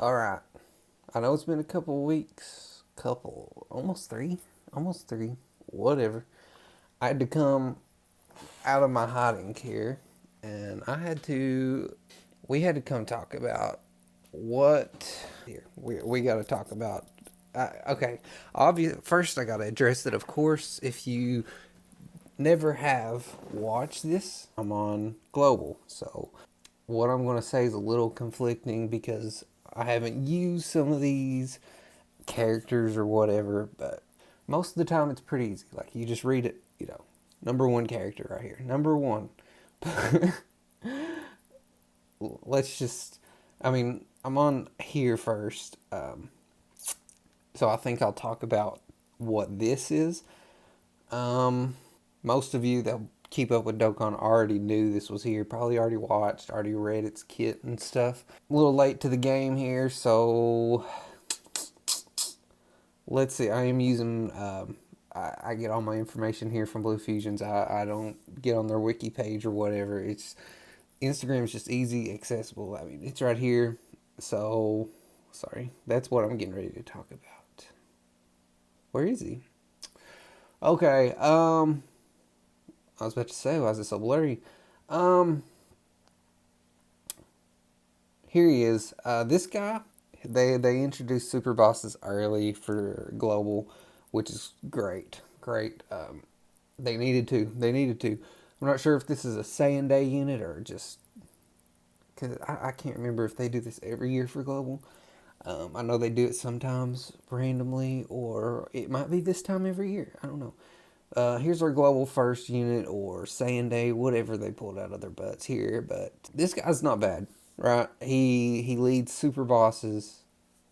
All right. I know it's been a couple weeks, almost three, whatever. I had to come out of my hiding here, and we had to come talk about what here. We got to talk about. Okay, obvious. First, I got to address that. Of course, if you never have watched this, I'm on Global, so what I'm going to say is a little conflicting because I haven't used some of these characters or whatever, but most of the time it's pretty easy. Like you just read it, number one character right here. Number one. Let's just, I'm on here first. So I think I'll talk about what this is. Um, Most of you that keep up with Dokkan already knew this was here. Probably already watched, already read its kit and stuff. A little late to the game here, so let's see. I am using. I get all my information here from Blue Fusions. I don't get on their wiki page or whatever. It's Instagram is just easy, accessible. I mean, it's right here. So, sorry. That's what I'm getting ready to talk about. Where is he? Okay. I was about to say, why is it so blurry? Um, Here he is. This guy, they introduced super bosses early for global, which is great. Great. They needed to. They needed to. I'm not sure if this is a Saiyan Day unit or just because I can't remember if they do this every year for global. I know they do it sometimes randomly, or it might be this time every year. I don't know. Here's our global first unit or Saiyan Day, whatever they pulled out of their butts here. But this guy's not bad, right? He leads super bosses.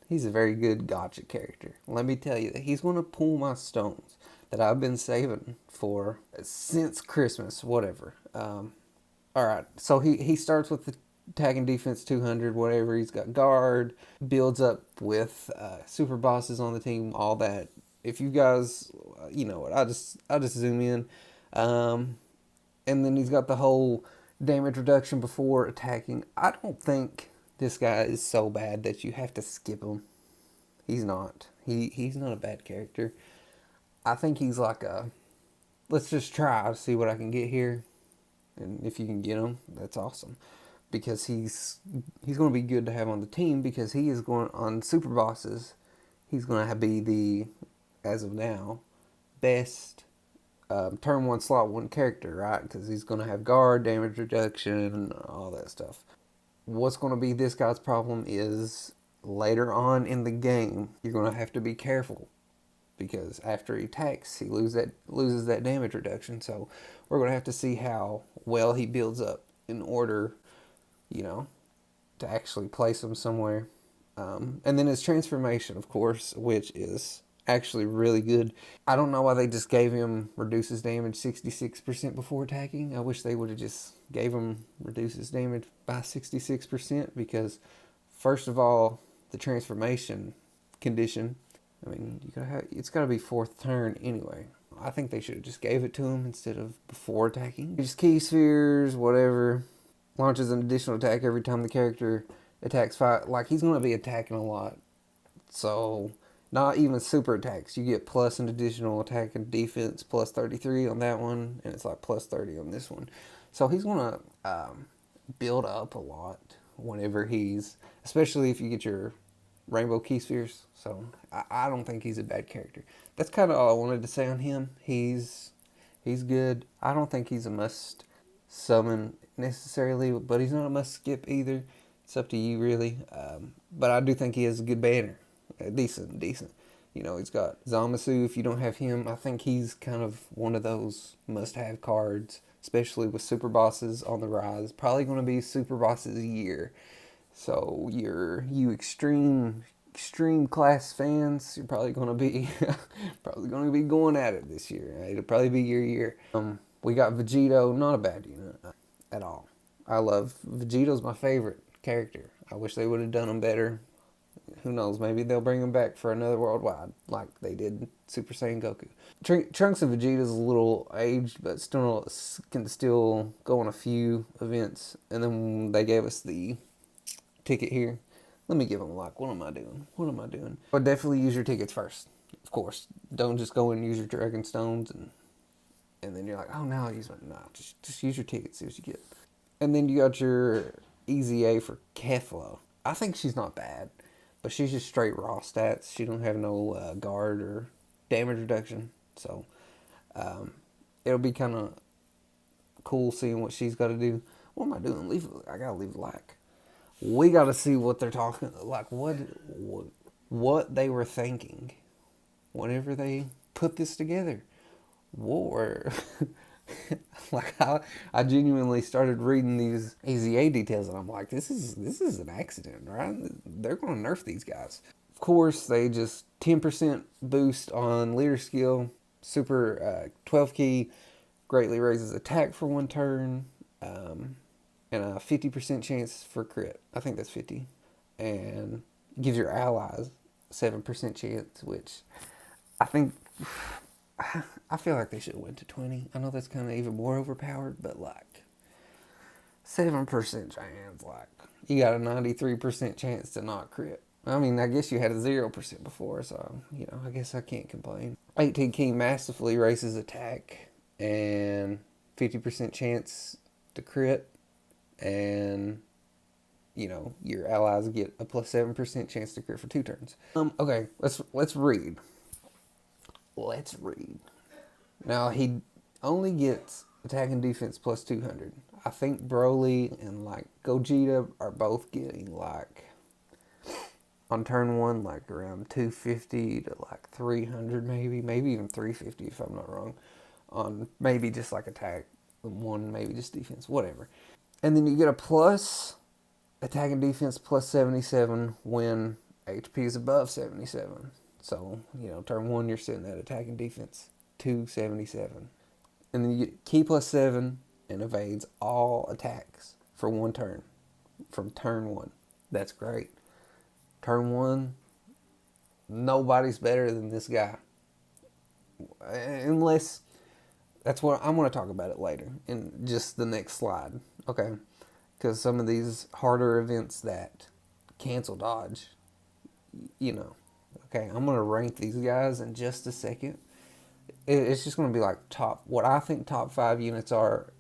He's a very good gotcha character. Let me tell you that he's going to pull my stones that I've been saving for since Christmas, whatever. All right, so he starts with the attack and defense 200, whatever. He's got guard, builds up with super bosses on the team, all that. If you guys, you know what, I'll just zoom in, um, and then he's got the whole damage reduction before attacking. I don't think this guy is so bad that you have to skip him. He's not. He's not a bad character. I think he's like a let's just try to see what I can get here, and if you can get him, that's awesome. Because he's going to be good to have on the team because he is going on super bosses. He's going to be the, as of now, best turn one slot one character, right? Because he's going to have guard, damage reduction, and all that stuff. What's going to be this guy's problem is later on in the game, you're going to have to be careful because after he attacks, he loses that damage reduction. So we're going to have to see how well he builds up in order, you know, to actually place him somewhere. And then his transformation, of course, which is actually really good. I don't know why they just gave him reduces damage 66% before attacking. I wish they would have just gave him reduces damage by 66% because, first of all, the transformation condition. I mean, it's got to be fourth turn anyway. I think they should have just gave it to him instead of before attacking. Just key spheres, whatever. Launches an additional attack every time the character attacks five. Like he's going to be attacking a lot, so not even super attacks. You get plus an additional attack and defense plus 33 on that one, and it's like plus 30 on this one. So he's going to build up a lot whenever especially if you get your rainbow key spheres. So I don't think he's a bad character. That's kind of all I wanted to say on him. He's good. I don't think he's a must summon necessarily, but he's not a must skip either. It's up to you really. But I do think he has a good banner, decent. You know, he's got Zamasu. If you don't have him, I think he's kind of one of those must-have cards, especially with super bosses on the rise. Probably going to be super bosses a year. So you extreme class fans, you're probably going to be going at it this year. It'll probably be your year. We got Vegito, not a bad unit at all. I love Vegito's my favorite character. I wish they would have done him better. Who knows? Maybe they'll bring him back for another worldwide, like they did Super Saiyan Goku. Trunks and Vegeta's a little aged, but still can go on a few events. And then they gave us the ticket here. Let me give them a like. What am I doing? What am I doing? But definitely use your tickets first. Of course. Don't just go and use your Dragon Stones and then you're like, oh, now I'll use my... Nah, just use your tickets. See what you get. And then you got your Easy A for Kefla. I think she's not bad. But she's just straight raw stats. She don't have no guard or damage reduction. So it'll be kind of cool seeing what she's got to do. What am I doing? I gotta leave a like. We gotta see what they're talking like. What they were thinking whenever they put this together. War. Like I genuinely started reading these AZA details and I'm like, this is an accident, right? They're gonna nerf these guys. Of course, they just 10% boost on leader skill, super 12 key, greatly raises attack for 1 turn, and a 50% chance for crit. I think that's 50, and gives your allies 7% chance, which I think I feel like they should have went to 20. I know that's kind of even more overpowered, but like 7% chance, like you got a 93% chance to not crit. I mean, I guess you had a 0% before, so I guess I can't complain. 18 key massively raises attack and 50% chance to crit, and your allies get a plus 7% chance to crit for 2 turns. Okay, let's read. Let's read. Now he only gets attack and defense plus 200. I think Broly and like Gogeta are both getting like on turn 1 like around 250 to like 300, maybe even 350 if I'm not wrong. On maybe just like attack 1, maybe just defense, whatever. And then you get a plus attack and defense plus 77 when HP is above 77. So, turn 1 you're sitting at attack and defense 277. And then you get key plus 7 and evades all attacks for 1 turn from turn 1. That's great. Turn 1, nobody's better than this guy. Unless, that's what I'm going to talk about it later in just the next slide. Okay? Because some of these harder events that cancel dodge, Okay, I'm going to rank these guys in just a second. It's just going to be like what I think top 5 units are.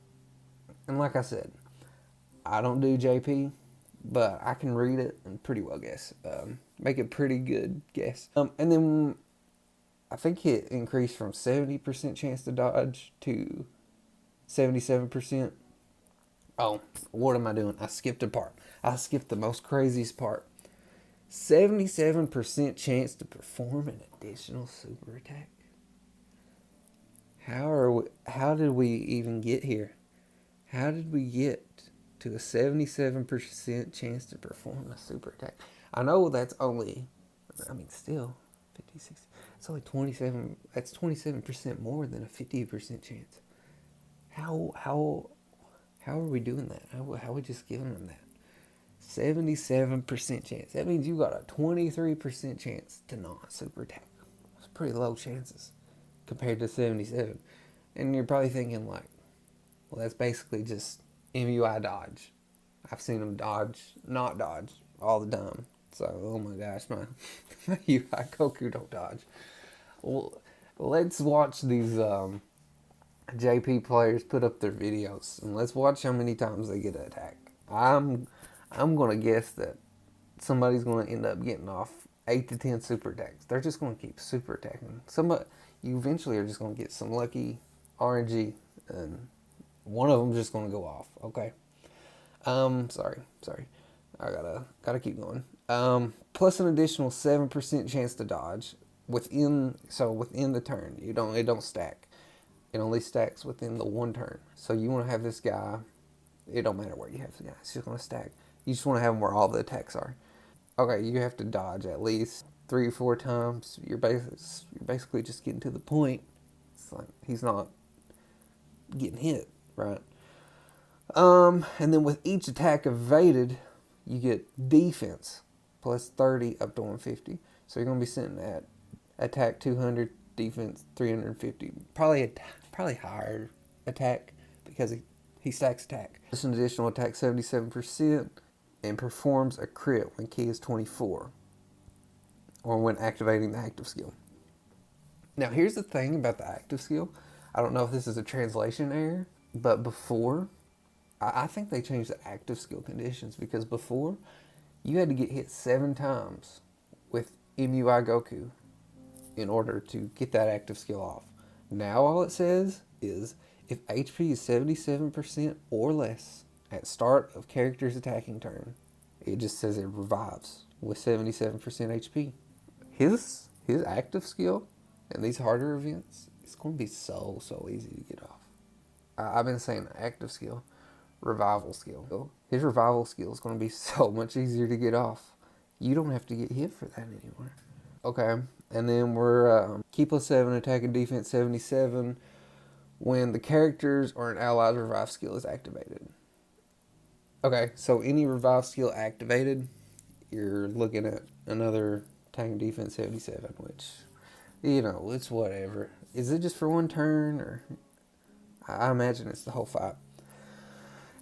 And like I said, I don't do JP, but I can read it and pretty well guess. Make a pretty good guess. And then I think it increased from 70% chance to dodge to 77%. Oh, what am I doing? I skipped a part. I skipped the most craziest part. 77% chance to perform an additional super attack. How did we even get here? How did we get to a 77% chance to perform a super attack? I know that's still 50, 60. It's only 27. That's 27% more than a 50% chance. How are we doing that? How are we just giving them that? 77% chance. That means you got a 23% chance to not super attack. That's pretty low chances compared to 77. And you're probably thinking like, well, that's basically just MUI dodge. I've seen them not dodge all the time. So, oh my gosh, my UI Goku don't dodge. Well, let's watch these JP players put up their videos, and let's watch how many times they get an attack. I'm gonna guess that somebody's gonna end up getting off 8 to 10 super attacks. They're just gonna keep super attacking. You eventually are just gonna get some lucky RNG, and one of them's just gonna go off. Okay. Sorry. I gotta keep going. Plus an additional 7% chance to dodge within the turn. It don't stack. It only stacks within the 1 turn. So you want to have this guy. It don't matter where you have the guy. It's just gonna stack. You just want to have him where all the attacks are. Okay, you have to dodge at least 3 or 4 times. You're basically just getting to the point. It's like he's not getting hit, right? And then with each attack evaded, you get defense plus 30 up to 150. So you're gonna be sitting at attack 200, defense 350. Probably higher attack because he stacks attack. Just an additional attack 77%. and performs a crit when key is 24 or when activating the active skill. Now, here's the thing about the active skill. I don't know if this is a translation error, but before, I think they changed the active skill conditions because before, you had to get hit 7 times with MUI Goku in order to get that active skill off. Now all it says is if HP is 77% or less at start of character's attacking turn, it just says it revives with 77% HP. His active skill and these harder events, it's going to be so easy to get off. I've been saying active skill, revival skill. His revival skill is going to be so much easier to get off. You don't have to get hit for that anymore. Okay, and then we're key plus 7, attack and defense 77 when the character's or an ally's revive skill is activated. Okay, so any revive skill activated, you're looking at another attack and defense 77, which, you know, it's whatever. Is it just for one turn, or I imagine it's the whole fight.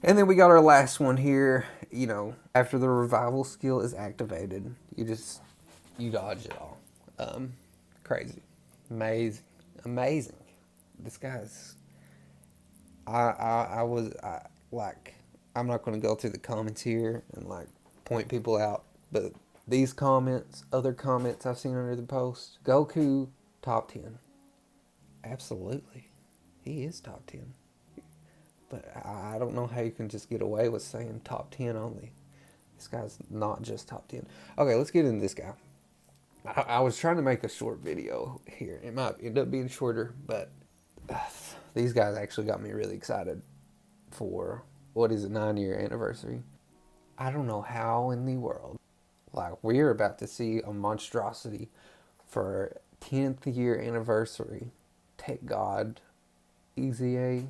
And then we got our last one here. You know, after the revival skill is activated, you dodge it all. Crazy, amazing. This guy's. I'm not going to go through the comments here and like point people out, but these comments, other comments I've seen under the post, Goku top 10. Absolutely, he is top 10. But I don't know how you can just get away with saying top 10 only. This guy's not just top 10. Okay, let's get into this guy. I was trying to make a short video here. It might end up being shorter, but these guys actually got me really excited for what is a 9-year anniversary. I don't know how in the world, like, we're about to see a monstrosity for 10th year anniversary. Tech God, EZA,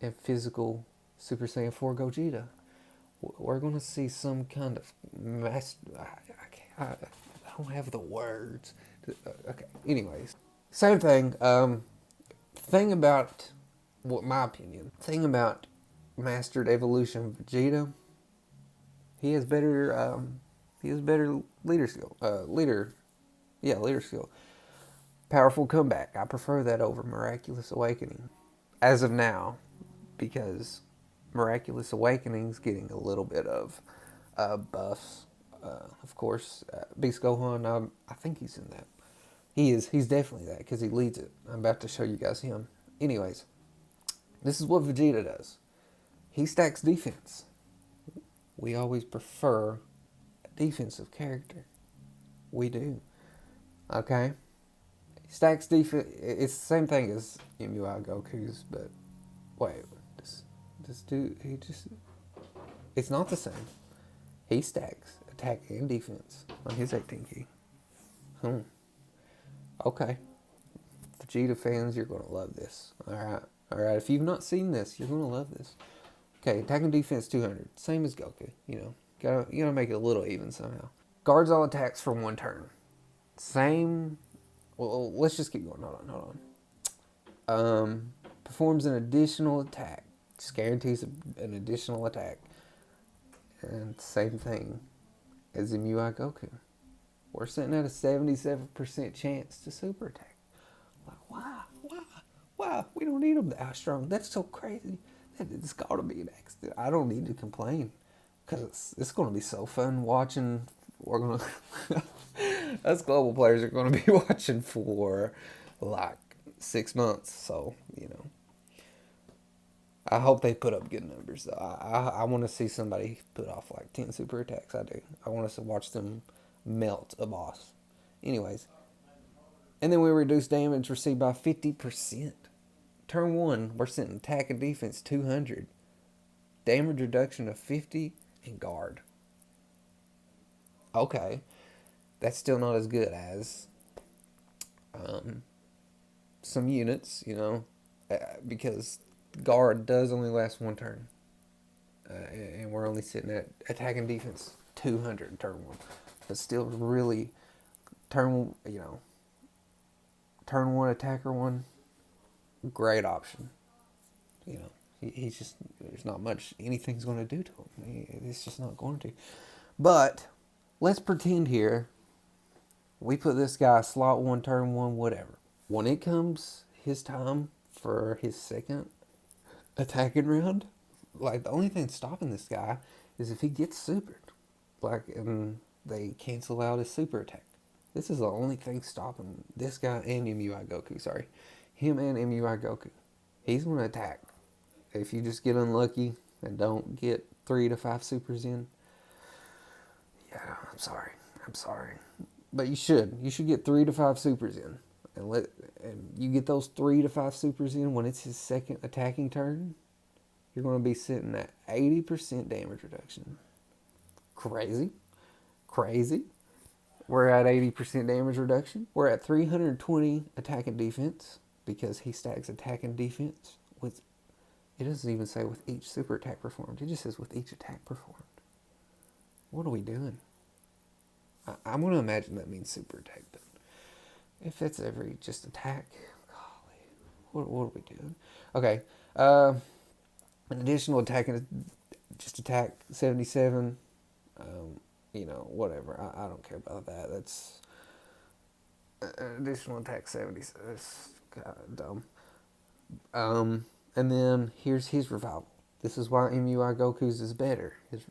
and physical Super Saiyan 4 Gogeta. We're going to see some kind of I don't have the words. Okay, anyways. Same thing. Thing about, my opinion, thing about Mastered Evolution Vegeta, he has better leader skill. Leader skill. Powerful comeback. I prefer that over Miraculous Awakening. As of now, because Miraculous Awakening's getting a little bit of buffs. Of course, Beast Gohan, I think he's in that. He's definitely that because he leads it. I'm about to show you guys him. Anyways, this is what Vegeta does. He stacks defense. We always prefer a defensive character. We do. Okay? Stacks defense. It's the same thing as MUI Goku's, but wait. This dude, it's not the same. He stacks attack and defense on his 18 key. Okay. Vegeta fans, you're going to love this. Alright. If you've not seen this, you're going to love this. Okay, attack and defense 200. Same as Goku, you know. You gotta make it a little even somehow. Guards all attacks for 1 turn. Same. Well, let's just keep going. Hold on. Performs an additional attack. Just guarantees an additional attack. And same thing as in UI Goku. We're sitting at a 77% chance to super attack. Like, why? We don't need him that strong. That's so crazy. It's got to be an accident. I don't need to complain because it's going to be so fun watching. We're going to, us global players are going to be watching for like 6 months. So, you know, I hope they put up good numbers. I want to see somebody put off like 10 super attacks. I do. I want us to watch them melt a boss. Anyways. And then we reduce damage received by 50%. Turn 1, we're sending attack and defense 200. Damage reduction of 50 and guard. Okay. That's still not as good as some units, you know, because guard does only last 1 turn. And we're only sitting at attack and defense 200 turn 1. But still really, turn 1 attacker 1, great option. You know, He's just, there's not much anything's going to do to him. It's just not going to. But let's pretend here we put this guy slot 1, turn 1, whatever. When it comes his time for his second attacking round, like the only thing stopping this guy is if he gets supered. Like, and they cancel out his super attack. This is the only thing stopping this guy and MUI Goku, sorry. Him and MUI Goku. He's going to attack. If you just get unlucky and don't get 3 to 5 supers in, yeah, I'm sorry. But you should. You should get 3 to 5 supers in. And you get those 3 to 5 supers in when it's his second attacking turn, you're going to be sitting at 80% damage reduction. Crazy. We're at 80% damage reduction. We're at 320 attack and defense because he stacks attack and defense with, it doesn't even say with each super attack performed. It just says with each attack performed. What are we doing? I'm going to imagine that means super attack. But if it's every just attack, golly, what are we doing? Okay. An additional attack and just attack 77. Whatever. I don't care about that. That's an additional attack 70. That's kind of dumb. And then here's his revival. This is why MUI Goku's is better. His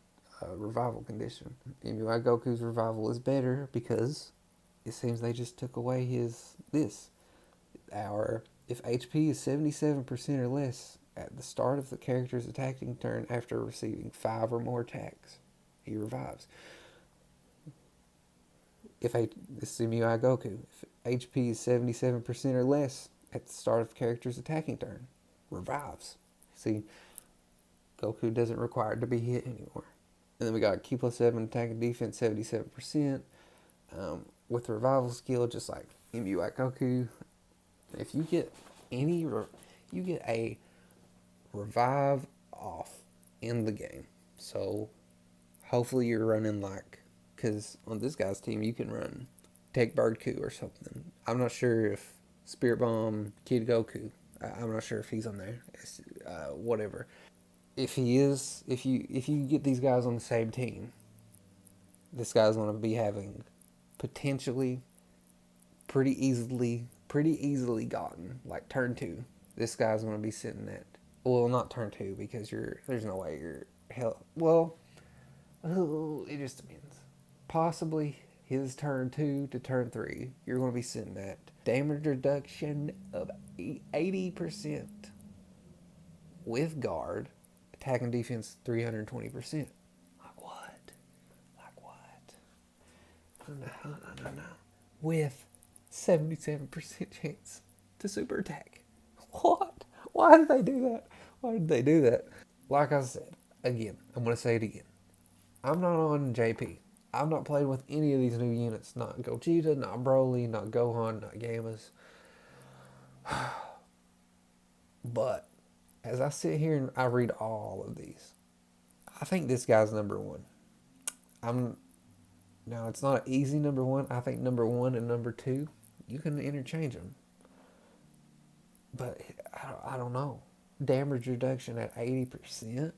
revival condition. MUI Goku's revival is better because it seems they just took away if HP is 77% or less at the start of the character's attacking turn after receiving 5 or more attacks, he revives. This is MUI Goku. If HP is 77% or less at the start of the character's attacking turn, revives. See, Goku doesn't require it to be hit anymore. And then we got Q plus 7 attack and defense 77%. With the revival skill, just like MUI Goku, if you get you get a revive off in the game. So hopefully you're running because on this guy's team you can run Tech Bird Ku or something. I'm not sure if Spirit Bomb Kid Goku. I'm not sure if he's on there. It's, whatever. If he is, if you get these guys on the same team, this guy's going to be having potentially pretty easily gotten, like turn 2. This guy's going to be sitting at, well, not turn 2 because there's no way you're it just depends. Possibly his turn 2 to turn 3, you're going to be sitting at damage reduction of 80% with guard, attack and defense 320%. Like what? No. With 77% chance to super attack. What? Why did they do that? Like I said, again, I'm going to say it again. I'm not on JP. I'm not playing with any of these new units. Not Gogeta, not Broly, not Gohan, not Gammas. But as I sit here and I read all of these, I think this guy's number 1. Now it's not an easy number 1. I think number 1 and number 2, you can interchange them. But I don't know. Damage reduction at 80%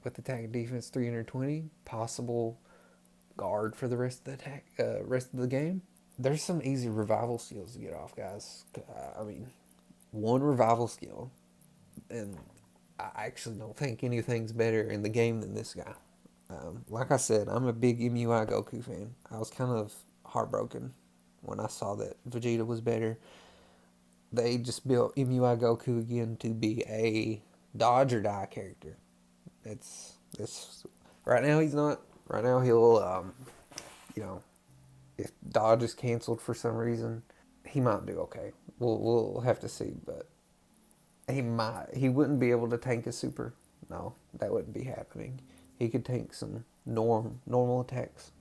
with attack and defense 320, possible guard for the rest of the game. There's some easy revival skills to get off, guys. One revival skill, and I actually don't think anything's better in the game than this guy. Like I said, I'm a big MUI Goku fan. I was kind of heartbroken when I saw that Vegeta was better. They just built MUI Goku again to be a dodge or die character. It's right now he's not. Right now he'll if dodge is canceled for some reason, he might do okay. We'll have to see, but he wouldn't be able to tank a super. No, that wouldn't be happening. He could tank some normal attacks.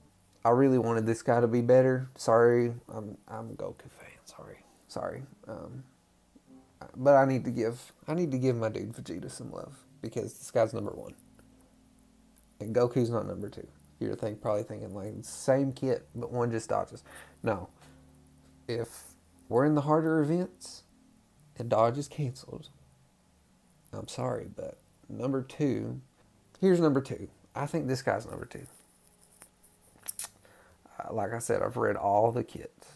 I really wanted this guy to be better. Sorry, I'm a Goku fan. Sorry. But I need to give my dude Vegeta some love because this guy's number 1, and Goku's not number 2. You're probably thinking like same kit, but one just dodges. No, if we're in the harder events and dodge is canceled, I'm sorry, but Number two. Here's number two. I think this guy's number two. Like I said, I've read all the kits.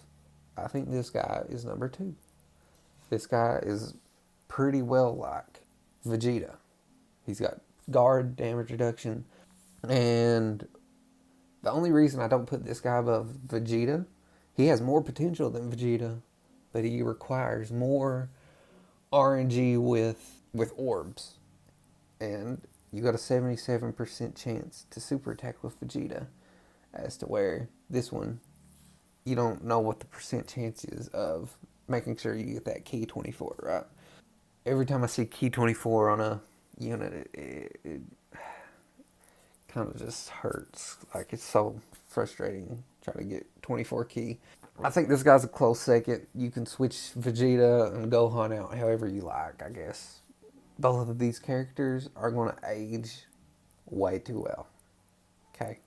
I think this guy is number two. This guy is pretty well like Vegeta. He's got guard, damage reduction, and the only reason I don't put this guy above Vegeta, he has more potential than Vegeta, but he requires more RNG with orbs. And you got a 77% chance to super attack with Vegeta, as to where this one, you don't know what the percent chance is of making sure you get that key 24, right? Every time I see key 24 on a unit, it kind of just hurts. Like, it's so frustrating trying to get 24 key. I think this guy's a close second. You can switch Vegeta and Gohan out however you like, I guess. Both of these characters are going to age way too well. Okay?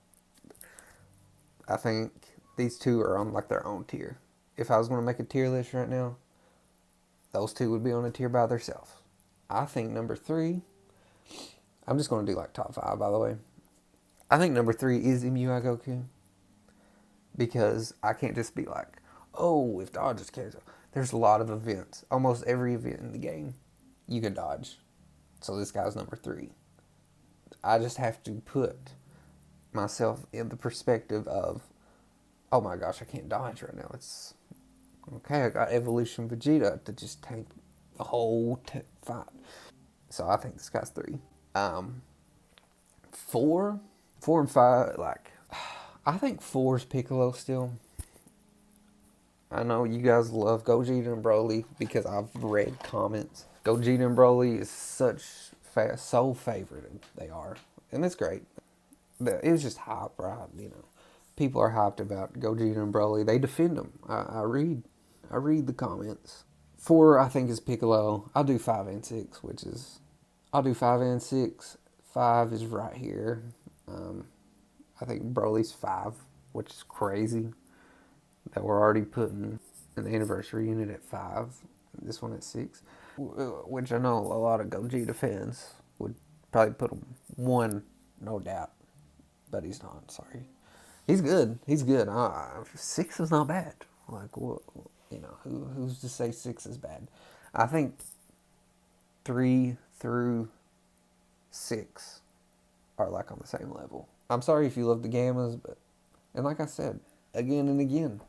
I think these two are on like their own tier. If I was going to make a tier list right now, those two would be on a tier by themselves. I think number three, I'm just going to do like top five, by the way. I think number three is MUI Goku. Because I can't just be like, oh, if dodges cares. There's a lot of events. Almost every event in the game, you can dodge. So this guy's number three. I just have to put myself in the perspective of, oh my gosh, I can't dodge right now. It's okay. I got Evolution Vegeta to just tank the whole fight. So I think this guy's three. Four and five, like, I think four is Piccolo still. I know you guys love Gogeta and Broly because I've read comments. Gogeta and Broly is such so favorite they are, and it's great. It was just hype, right? You know, people are hyped about Gogeta and Broly. They defend them. I read the comments. Four, I think, is Piccolo. I'll do five and six, I'll do five and six. Five is right here. I think Broly's five, which is crazy that we're already putting an anniversary unit at five. This one at six, which I know a lot of Gogeta fans would probably put him one, no doubt, but he's not. Sorry, he's good. He's good. Six is not bad. Like, you know, who's to say six is bad? I think 3 through 6 are like on the same level. I'm sorry if you love the Gammas, but, and like I said again and again,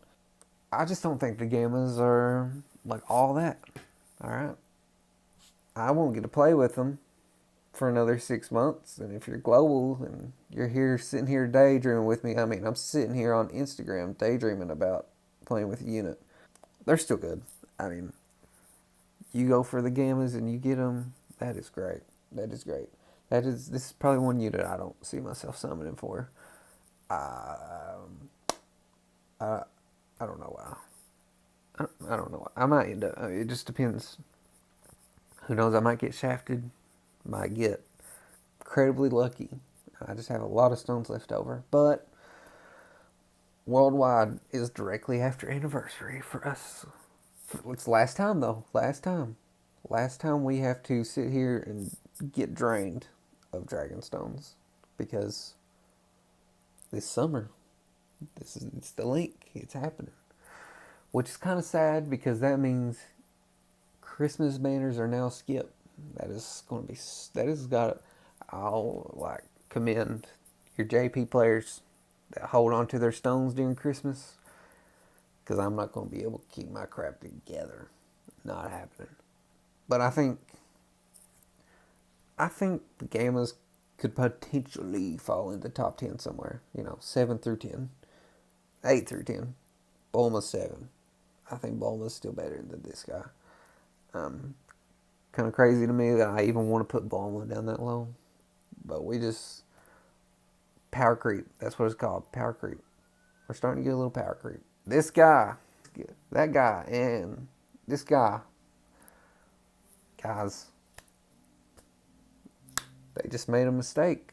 I just don't think the Gammas are like all that. All right, I won't get to play with them for another 6 months. And if you're global and you're here sitting here daydreaming with me, I mean, I'm sitting here on Instagram daydreaming about playing with a unit. They're still good. I mean, you go for the Gammas and you get them. That is great. That is great. This is probably one unit I don't see myself summoning for. I don't know why. I don't know. I might end up. It just depends. Who knows? I might get shafted. Might get incredibly lucky. I just have a lot of stones left over. But Worldwide is directly after anniversary for us. It's last time though. Last time we have to sit here and get drained of dragon stones because this summer, it's the link. It's happening. Which is kind of sad because that means Christmas banners are now skipped. That is got. I'll like commend your JP players that hold on to their stones during Christmas, because I'm not going to be able to keep my crap together. Not happening. But I think the Gammas could potentially fall into top 10 somewhere. 7 through 10, 8 through 10. Bulma's 7. I think Bulma's still better than this guy. Kind of crazy to me that I even want to put Bulma down that low. But we just... Power creep. That's what it's called. Power creep. We're starting to get a little power creep. This guy, that guy, and this guy, guys, they just made a mistake.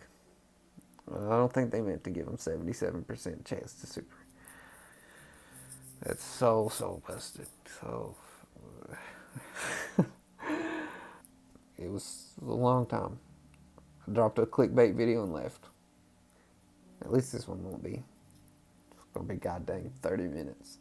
I don't think they meant to give him 77% chance to super. That's so busted. So it was a long time. I dropped a clickbait video and left. At least this one won't be. It's gonna be goddamn 30 minutes.